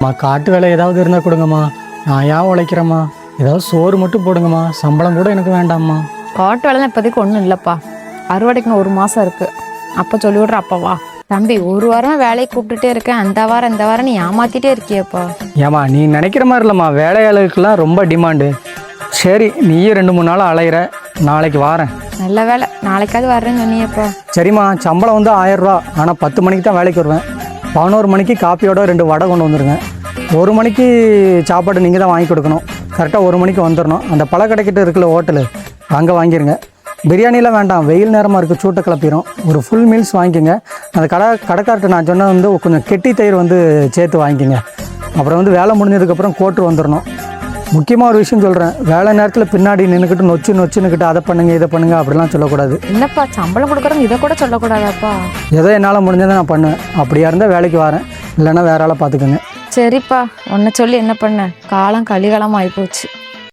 காட்டு வேலை ஏதாவது இருந்தால் கொடுங்கம்மா. நான் ஏன் உழைக்கிறேம்மா? ஏதாவது சோறு மட்டும் போடுங்கம்மா. சம்பளம் கூட எனக்கு வேண்டாம்மா. காட்டு வேலைலாம் இப்போதைக்கு ஒன்றும் இல்லைப்பா. அறுவடைக்குன்னு 1 மாதம் இருக்குது. அப்போ சொல்லி விட்ற அப்பவா. தம்பி 1 வாரமாக வேலையை கூப்பிட்டுட்டே இருக்கேன். அந்த வாரம் நீ ஏமாத்திட்டே இருக்கியப்பா. ஏம்மா நீ நினைக்கிற மாதிரி இல்லைம்மா. வேலையாளுக்கெல்லாம் ரொம்ப டிமாண்டு. சரி நீயும் 2-3 நாள் அலையிற. நாளைக்கு வாரேன். நல்ல வேலை, நாளைக்காவது வர்றேன்னு சொன்னியப்பா. சரிம்மா, சம்பளம் வந்து 1000 ரூபா. ஆனால் 10 மணிக்கு தான் வேலைக்கு வருவேன். 11 மணிக்கு காப்பியோட 2 வடை கொண்டு வந்துருங்க. 1 மணிக்கு சாப்பாடு நீங்கள் தான் வாங்கி கொடுக்கணும். கரெக்டாக 1 மணிக்கு வந்துடணும். அந்த பழக்கடைக்கிட்ட இருக்குல்ல ஹோட்டலு, அங்கே வாங்கிடுங்க. பிரியாணிலாம் வேண்டாம், வெயில் நேரமாக இருக்குது, சூட்டை கிளப்பிடும். ஒரு ஃபுல் மீல்ஸ் வாங்கிக்கோங்க. அந்த கடைக்கார்ட்ட நான் சொன்னது வந்து கொஞ்சம் கெட்டி தயிர் வந்து சேர்த்து வாங்கிக்கோங்க. அப்புறம் வந்து வேலை முடிஞ்சதுக்கப்புறம் கோட்டு வந்துடணும். முக்கியமாக ஒரு விஷயம் சொல்கிறேன், வேலை நேரத்தில் பின்னாடி நின்றுக்கிட்டு நொச்சுன்னுக்கிட்டு அதை பண்ணுங்க இதை பண்ணுங்க அப்படிலாம் சொல்லக்கூடாது. என்னப்பா சம்பளம் கொடுக்குறவங்க இதை கூட சொல்லக்கூடாதாப்பா? ஏதோ என்னால் முடிஞ்சதை நான் பண்ணுவேன். அப்படியா இருந்தால் வேலைக்கு வரேன், இல்லைன்னா வேற ஆளை பார்த்துக்கோங்க. சரிப்பா, உன்னை சொல்லி என்ன பண்ண? காலம் கலிகாலம் ஆகிப்போச்சு.